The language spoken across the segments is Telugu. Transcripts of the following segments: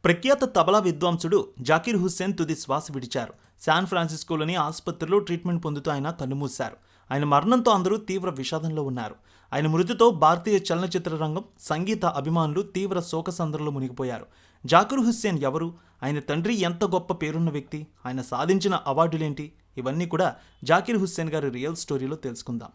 ప్రఖ్యాత తబలా విద్వాంసుడు జాకీర్ హుస్సేన్ తుది శ్వాస విడిచారు. శాన్ ఫ్రాన్సిస్కోలోని ఆసుపత్రిలో ట్రీట్మెంట్ పొందుతూ ఆయన కన్నుమూశారు. ఆయన మరణంతో అందరూ తీవ్ర విషాదంలో ఉన్నారు. ఆయన మృతితో భారతీయ చలనచిత్ర రంగం, సంగీత అభిమానులు తీవ్ర శోకసంద్రంలో మునిగిపోయారు. జాకీర్ హుస్సేన్ ఎవరు? ఆయన తండ్రి ఎంత గొప్ప పేరున్న వ్యక్తి? ఆయన సాధించిన అవార్డులేంటి? ఇవన్నీ కూడా జాకీర్ హుస్సేన్ గారి రియల్ స్టోరీలో తెలుసుకుందాం.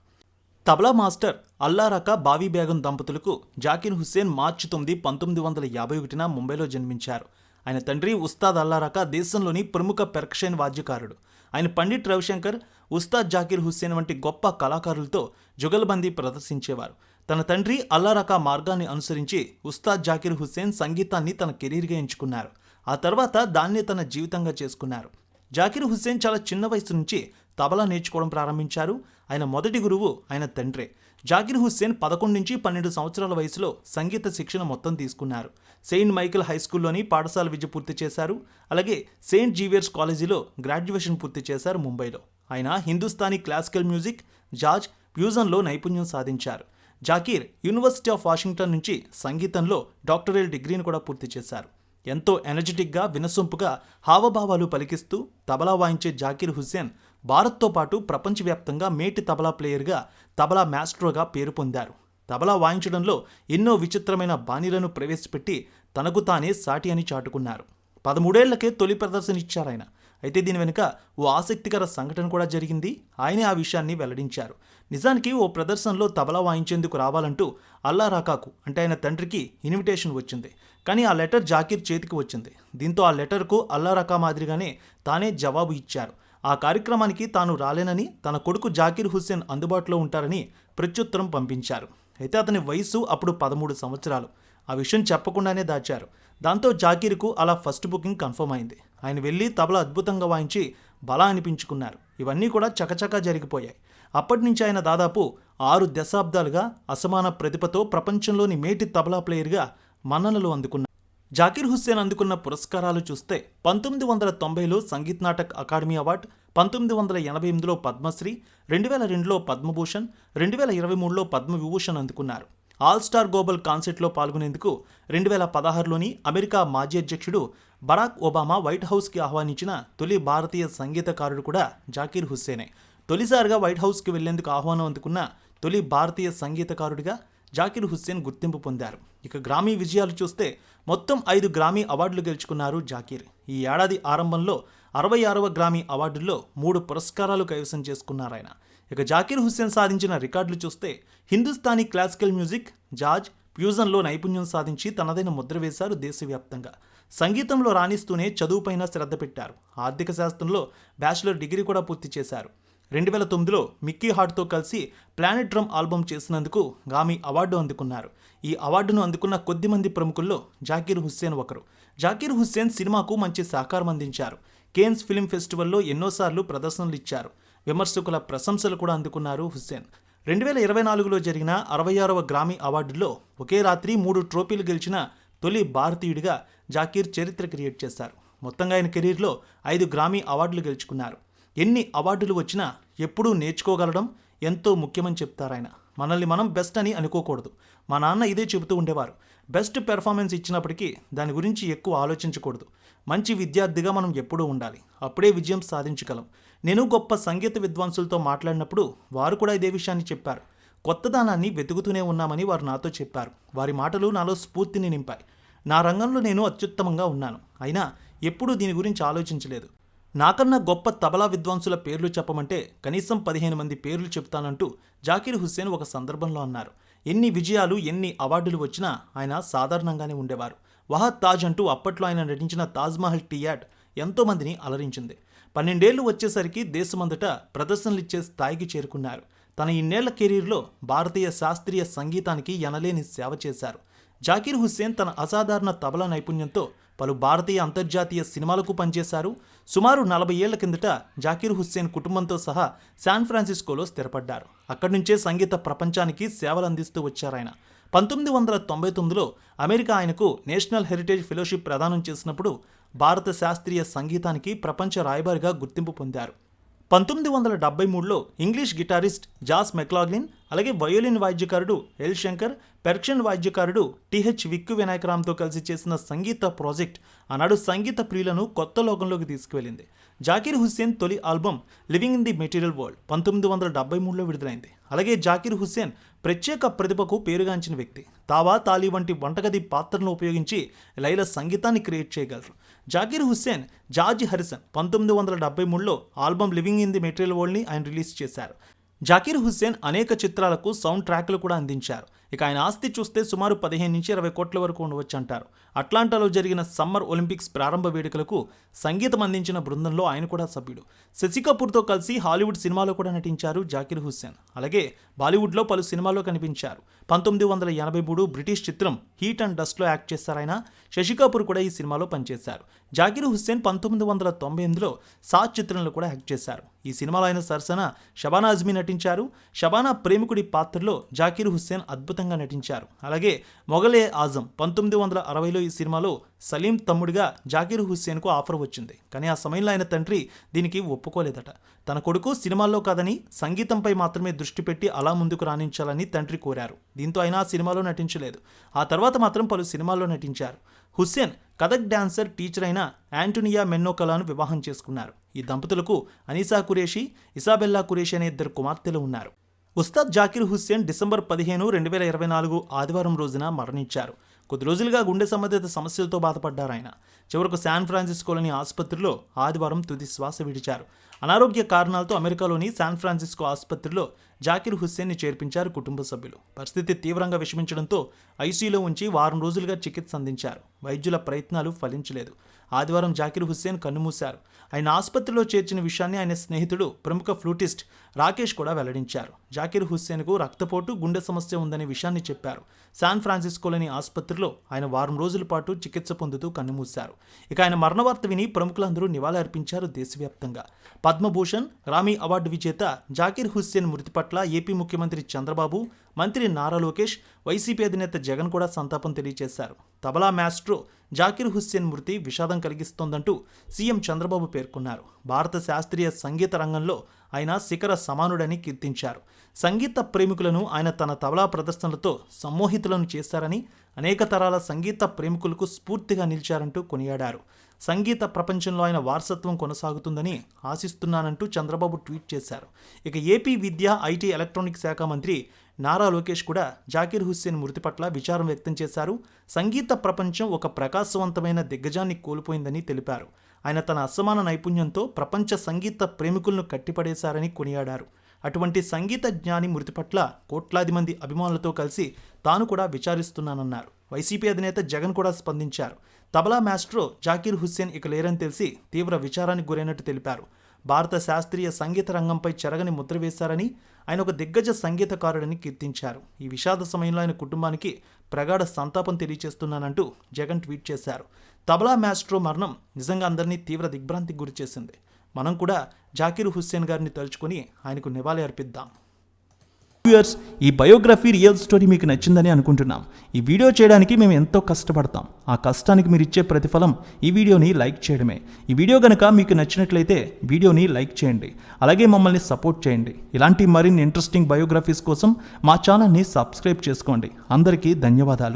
తబలా మాస్టర్ అల్లారకా బావి బేగం దంపతులకు జాకీర్ హుస్సేన్ మార్చి 9, 1951న ముంబైలో జన్మించారు. ఆయన తండ్రి ఉస్తాద్ అల్లారకా దేశంలోని ప్రముఖ పెర్కషన్ వాద్యకారుడు. ఆయన పండిట్ రవిశంకర్, ఉస్తాద్ జాకీర్ హుస్సేన్ వంటి గొప్ప కళాకారులతో జుగల్బందీ ప్రదర్శించేవారు. తన తండ్రి అల్లారకా మార్గాన్ని అనుసరించి ఉస్తాద్ జాకీర్ హుస్సేన్ సంగీతాన్ని తన కెరీర్గా ఎంచుకున్నారు. ఆ తర్వాత దాన్నే తన జీవితంగా చేసుకున్నారు. జాకీర్ హుస్సేన్ చాలా చిన్న వయసు నుంచి తబలా నేర్చుకోవడం ప్రారంభించారు. ఆయన మొదటి గురువు ఆయన తండ్రే. జాకీర్ హుస్సేన్ 11 నుంచి 12 సంవత్సరాల వయసులో సంగీత శిక్షణ మొత్తం తీసుకున్నారు. సెయింట్ మైకేల్ హై స్కూల్లోని పాఠశాల విద్య పూర్తి చేశారు. అలాగే సెయింట్ జీవియర్స్ కాలేజీలో గ్రాడ్యుయేషన్ పూర్తి చేశారు ముంబైలో. ఆయన హిందుస్థానీ క్లాసికల్ మ్యూజిక్, జాజ్, ఫ్యూజన్లో నైపుణ్యం సాధించారు. జాకీర్ యూనివర్సిటీ ఆఫ్ వాషింగ్టన్ నుంచి సంగీతంలో డాక్టరేట్ డిగ్రీని కూడా పూర్తి చేశారు. ఎంతో ఎనర్జెటిక్గా, వినసొంపుగా హావభావాలు పలికిస్తూ తబలా వాయించే జాకీర్ హుస్సేన్ భారత్తో పాటు ప్రపంచవ్యాప్తంగా మేటి తబలా ప్లేయర్గా, తబలా మాస్ట్రోగా పేరు పొందారు. తబలా వాయించడంలో ఎన్నో విచిత్రమైన బాణీలను ప్రవేశపెట్టి తనకు తానే సాటి అని చాటుకున్నారు. 13 ఏళ్లకే తొలి ప్రదర్శన ఇచ్చారాయన. అయితే దీని వెనుక ఓ ఆసక్తికర సంఘటన కూడా జరిగింది. ఆయనే ఆ విషయాన్ని వెల్లడించారు. నిజానికి ఓ ప్రదర్శనలో తబలా వాయించేందుకు రావాలంటూ అల్లారకాకు, అంటే ఆయన తండ్రికి ఇన్విటేషన్ వచ్చింది. కానీ ఆ లెటర్ జాకీర్ చేతికి వచ్చింది. దీంతో ఆ లెటర్కు అల్లారకా మాదిరిగానే తానే జవాబు ఇచ్చారు. ఆ కార్యక్రమానికి తాను రాలేనని, తన కొడుకు జాకీర్ హుస్సేన్ అందుబాటులో ఉంటారని ప్రత్యుత్తరం పంపించారు. అయితే అతని వయసు అప్పుడు 13 సంవత్సరాలు. ఆ విషయం చెప్పకుండానే దాచారు. దాంతో జాకీర్కు అలా ఫస్ట్ బుకింగ్ కన్ఫర్మ్ అయింది. ఆయన వెళ్ళి తబలా అద్భుతంగా వాయించి బలా అనిపించుకున్నారు. ఇవన్నీ కూడా చకచకా జరిగిపోయాయి. అప్పటి నుంచి ఆయన దాదాపు 6 దశాబ్దాలుగా అసమాన ప్రతిభతో ప్రపంచంలోని మేటి తబలా ప్లేయర్గా మన్ననలు అందుకున్నారు. జాకీర్ హుస్సేన్ అందుకున్న పురస్కారాలు చూస్తే 1990లో సంగీత్ నాటక్ అకాడమీ అవార్డు, 1988లో పద్మశ్రీ, 2002లో పద్మభూషణ్, 2023లో పద్మవిభూషణ్ అందుకున్నారు. ఆల్ స్టార్ గ్లోబల్ కాన్సర్ట్లో పాల్గొనేందుకు 2016లోని అమెరికా మాజీ అధ్యక్షుడు బరాక్ ఒబామా వైట్ హౌస్కి ఆహ్వానించిన తొలి భారతీయ సంగీతకారుడు కూడా జాకీర్ హుస్సేనే. తొలిసారిగా వైట్ హౌస్కి వెళ్లేందుకు ఆహ్వానం అందుకున్న తొలి భారతీయ సంగీతకారుడిగా జాకీర్ హుస్సేన్ గుర్తింపు పొందారు. ఇక గ్రామీ విజయాలు చూస్తే మొత్తం 5 గ్రామీ అవార్డులు గెలుచుకున్నారు జాకీర్. ఈ ఏడాది ఆరంభంలో 66వ గ్రామీ అవార్డుల్లో 3 పురస్కారాలు కైవసం చేసుకున్నారాయన. ఇక జాకీర్ హుస్సేన్ సాధించిన రికార్డులు చూస్తే హిందుస్థానీ క్లాసికల్ మ్యూజిక్, జాజ్, ఫ్యూజన్లో నైపుణ్యం సాధించి తనదైన ముద్ర వేశారు దేశవ్యాప్తంగా. సంగీతంలో రాణిస్తూనే చదువుపైన శ్రద్ధ పెట్టారు. ఆర్థిక శాస్త్రంలో బ్యాచిలర్ డిగ్రీ కూడా పూర్తి చేశారు. 2009లో మిక్కీ హార్ట్తో కలిసి ప్లానెట్ డ్రమ్ ఆల్బమ్ చేసినందుకు గ్రామీ అవార్డు అందుకున్నారు. ఈ అవార్డును అందుకున్న కొద్దిమంది ప్రముఖుల్లో జాకీర్ హుస్సేన్ ఒకరు. జాకీర్ హుస్సేన్ సినిమాకు మంచి సహకారం అందించారు. కేన్స్ ఫిల్మ్ ఫెస్టివల్లో ఎన్నోసార్లు ప్రదర్శనలు ఇచ్చారు. విమర్శకుల ప్రశంసలు కూడా అందుకున్నారు హుస్సేన్. 2024లో జరిగిన 66వ గ్రామీ అవార్డుల్లో ఒకే రాత్రి 3 ట్రోఫీలు గెలిచిన తొలి భారతీయుడిగా జాకీర్ చరిత్ర క్రియేట్ చేశారు. మొత్తంగా ఆయన కెరీర్లో 5 గ్రామీ అవార్డులు గెలుచుకున్నారు. ఎన్ని అవార్డులు వచ్చినా ఎప్పుడూ నేర్చుకోగలడం ఎంతో ముఖ్యమని చెప్తారాయన. మనల్ని మనం బెస్ట్ అని అనుకోకూడదు. మా నాన్న ఇదే చెబుతూ ఉండేవారు. బెస్ట్ పెర్ఫార్మెన్స్ ఇచ్చినప్పటికీ దాని గురించి ఎక్కువ ఆలోచించకూడదు. మంచి విద్యార్థిగా మనం ఎప్పుడూ ఉండాలి. అప్పుడే విజయం సాధించగలం. నేను గొప్ప సంగీత విద్వాంసులతో మాట్లాడినప్పుడు వారు కూడా ఇదే విషయాన్ని చెప్పారు. కొత్తదనాన్ని వెతుకుతూనే ఉన్నామని వారు నాతో చెప్పారు. వారి మాటలు నాలో స్ఫూర్తిని నింపాయి. నా రంగంలో నేను అత్యుత్తమంగా ఉన్నాను. అయినా ఎప్పుడూ దీని గురించి ఆలోచించలేదు. నాకన్నా గొప్ప తబలా విద్వాంసుల పేర్లు చెప్పమంటే కనీసం 15 మంది పేర్లు చెప్తానంటూ జాకీర్ హుస్సేన్ ఒక సందర్భంలో అన్నారు. ఎన్ని విజయాలు, ఎన్ని అవార్డులు వచ్చినా ఆయన సాధారణంగానే ఉండేవారు. వహద్ తాజ్ అంటూ అప్పట్లో ఆయన నటించిన తాజ్మహల్ టీ యాడ్ ఎంతోమందిని అలరించింది. 12 ఏళ్లు వచ్చేసరికి దేశమంతటా ప్రదర్శనలిచ్చే స్థాయికి చేరుకున్నారు. తన ఇన్నేళ్ల కెరీర్లో భారతీయ శాస్త్రీయ సంగీతానికి ఎనలేని సేవ చేశారు. జాకీర్ హుస్సేన్ తన అసాధారణ తబలా నైపుణ్యంతో పలు భారతీయ అంతర్జాతీయ సినిమాలకు పనిచేశారు. సుమారు 40 ఏళ్ల కిందట జాకీర్ హుస్సేన్ కుటుంబంతో సహా శాన్ ఫ్రాన్సిస్కోలో స్థిరపడ్డారు. అక్కడి నుంచే సంగీత ప్రపంచానికి సేవలు అందిస్తూ వచ్చారాయన. 1999లో అమెరికా ఆయనకు నేషనల్ హెరిటేజ్ ఫెలోషిప్ ప్రదానం చేసినప్పుడు భారత శాస్త్రీయ సంగీతానికి ప్రపంచ రాయబారిగా గుర్తింపు పొందారు. 1973లో ఇంగ్లీష్ గిటారిస్ట్ జాస్ మెక్లాగ్లిన్ అలాగే వయోలిన్ వాద్యకారుడు ఎల్ శంకర్, పెర్క్షన్ వాద్యకారుడు టిహెచ్ విక్కు వినాయకరామ్తో కలిసి చేసిన సంగీత ప్రాజెక్ట్ ఆనాడు సంగీత ప్రియులను కొత్త లోకంలోకి తీసుకువెళ్ళింది. జాకీర్ హుస్సేన్ తొలి album living in the material world 1973లో విడుదలైంది. అలాగే జాకీర్ హుస్సేన్ ప్రత్యేక ప్రతిభకు పేరుగాంచిన వ్యక్తి. తావా, తాలి వంటి వంటగది పాత్రలను ఉపయోగించి లైల సంగీతాన్ని క్రియేట్ చేయగలరు. జాకీర్ హుస్సేన్ జార్జ్ హారిసన్ 1973లో album living in the material వరల్డ్ని ఆయన రిలీజ్ చేశారు. జాకీర్ హుస్సేన్ అనేక చిత్రాలకు సౌండ్ ట్రాక్లు కూడా అందించారు. ఇక ఆయన ఆస్తి చూస్తే సుమారు 15 నుంచి 20 కోట్ల వరకు ఉండవచ్చు అంటారు. అట్లాంటాలో జరిగిన సమ్మర్ ఒలింపిక్స్ ప్రారంభ వేడుకలకు సంగీతం అందించిన బృందంలో ఆయన కూడా సభ్యుడు. శశి కపూర్తో కలిసి హాలీవుడ్ సినిమాలో కూడా నటించారు జాకీర్ హుస్సేన్. అలాగే బాలీవుడ్లో పలు సినిమాల్లో కనిపించారు. 1983 బ్రిటిష్ చిత్రం హీట్ అండ్ డస్ట్లో యాక్ట్ చేశారు ఆయన. శశి కపూర్ కూడా ఈ సినిమాలో పనిచేశారు. జాకీర్ హుస్సేన్ 1998లో సాత్ చిత్రంలో కూడా యాక్ట్ చేశారు. ఈ సినిమాలో ఆయన సరసన షబానా అజ్మీ నటించారు. షబానా ప్రేమికుడి పాత్రలో జాకీర్ హుస్సేన్ అద్భుతంగా నటించారు. అలాగే మొఘల్ ఏ ఆజం 1960లో ఈ సినిమాలో సలీం తమ్ముడిగా జాకీర్ హుస్సేన్కు ఆఫర్ వచ్చింది. కానీ ఆ సమయంలో ఆయన తండ్రి దీనికి ఒప్పుకోలేదట. తన కొడుకు సినిమాల్లో కాదని సంగీతంపై మాత్రమే దృష్టి పెట్టి అలా ముందుకు రాణించాలని తండ్రి కోరారు. దీంతో ఆయన ఆ సినిమాలో నటించలేదు. ఆ తర్వాత మాత్రం పలు సినిమాల్లో నటించారు. హుస్సేన్ కథక్ డాన్సర్, టీచర్ అయిన యాంటోనియా మెన్నోకలాను వివాహం చేసుకున్నారు. ఈ దంపతులకు అనీసా ఖురేషీ, ఇసాబెల్లా ఖురేషీ అనే 2 కుమార్తెలు ఉన్నారు. ఉస్తాద్ జాకీర్ హుస్సేన్ డిసెంబర్ 15, 2024 ఆదివారం రోజున మరణించారు. కొద్ది రోజులుగా గుండె సంబంధిత సమస్యలతో బాధపడ్డారు ఆయన. చివరకు శాన్ ఫ్రాన్సిస్కోలోని ఆసుపత్రిలో ఆదివారం తుది శ్వాస విడిచారు. అనారోగ్య కారణాలతో అమెరికాలోని శాన్ ఫ్రాన్సిస్కో ఆసుపత్రిలో జాకీర్ హుస్సేన్ని చేర్పించారు కుటుంబ సభ్యులు. పరిస్థితి తీవ్రంగా విషమించడంతో ఐసీయూలో ఉంచి వారం రోజులుగా చికిత్స అందించారు. వైద్యుల ప్రయత్నాలు ఫలించలేదు. ఆదివారం జాకీర్ హుస్సేన్ కన్నుమూశారు. ఆయన ఆసుపత్రిలో చేర్చిన విషయాన్ని ఆయన స్నేహితుడు, ప్రముఖ ఫ్లూటిస్ట్ రాకేష్ కూడా వెల్లడించారు. జాకీర్ హుస్సేన్కు రక్తపోటు, గుండె సమస్య ఉందనే విషయాన్ని చెప్పారు. శాన్ ఫ్రాన్సిస్కోలోని ఆసుపత్రిలో ఆయన వారం రోజుల పాటు చికిత్స పొందుతూ కన్నుమూశారు. ఇక ఆయన మరణ వార్త విని ప్రముఖులందరూ నివాళి అర్పించారు దేశవ్యాప్తంగా. పద్మభూషణ్, గ్రామీ అవార్డు విజేత జాకీర్ హుస్సేన్ మృతి పట్ల ఏపీ ముఖ్యమంత్రి చంద్రబాబు, మంత్రి నారా లోకేష్, వైసీపీ అధినేత జగన్ కూడా సంతాపం తెలియజేశారు. తబలా మాస్ట్రో జాకీర్ హుస్సేన్ మృతి విషాదం కలిగిస్తోందంటూ సీఎం చంద్రబాబు పేర్కొన్నారు. భారత శాస్త్రీయ సంగీత రంగంలో ఆయన శిఖర సమానుడని కీర్తించారు. సంగీత ప్రేమికులను ఆయన తన తబలా ప్రదర్శనలతో సమ్మోహితులను చేశారని, అనేక తరాల సంగీత ప్రేమికులకు స్ఫూర్తిగా నిలిచారంటూ కొనియాడారు. సంగీత ప్రపంచంలో ఆయన వారసత్వం కొనసాగుతుందని ఆశిస్తున్నానంటూ చంద్రబాబు ట్వీట్ చేశారు. ఇక ఏపీ విద్య, ఐటీ, ఎలక్ట్రానిక్ శాఖ మంత్రి నారా లోకేష్ కూడా జాకీర్ హుస్సేన్ మృతి పట్ల విచారం వ్యక్తం చేశారు. సంగీత ప్రపంచం ఒక ప్రకాశవంతమైన దిగ్గజాన్ని కోల్పోయిందని తెలిపారు. ఆయన తన అసమాన నైపుణ్యంతో ప్రపంచ సంగీత ప్రేమికులను కట్టిపడేశారని కొనియాడారు. అటువంటి సంగీత జ్ఞాని మృతి పట్ల కోట్లాది మంది అభిమానులతో కలిసి తాను కూడా విచారిస్తున్నానన్నారు. వైసీపీ అధినేత జగన్ కూడా స్పందించారు. తబలా మాస్ట్రో జాకీర్ హుస్సేన్ ఇక లేరని తెలిసి తీవ్ర విచారానికి గురైనట్టు తెలిపారు. భారత శాస్త్రీయ సంగీత రంగంపై చెరగని ముద్ర వేశారని, ఆయన ఒక దిగ్గజ సంగీతకారుడని కీర్తించారు. ఈ విషాద సమయంలో ఆయన కుటుంబానికి ప్రగాఢ సంతాపం తెలియజేస్తున్నానంటూ జగన్ ట్వీట్ చేశారు. తబలా మాస్ట్రో మరణం నిజంగా అందరినీ తీవ్ర దిగ్భ్రాంతికి గురిచేసింది. మనం కూడా జాకీర్ హుస్సేన్ గారిని తలుచుకొని ఆయనకు నివాళి అర్పిద్దాం. వ్యూయర్స్, ఈ బయోగ్రఫీ రియల్ స్టోరీ మీకు నచ్చిందని అనుకుంటున్నాం. ఈ వీడియో చేయడానికి మేము ఎంతో కష్టపడతాం. ఆ కష్టానికి మీరు ఇచ్చే ప్రతిఫలం ఈ వీడియోని లైక్ చేయడమే. ఈ వీడియో కనుక మీకు నచ్చినట్లయితే వీడియోని లైక్ చేయండి. అలాగే మమ్మల్ని సపోర్ట్ చేయండి. ఇలాంటి మరిన్ని ఇంట్రెస్టింగ్ బయోగ్రఫీస్ కోసం మా ఛానల్ని సబ్స్క్రైబ్ చేసుకోండి. అందరికీ ధన్యవాదాలు.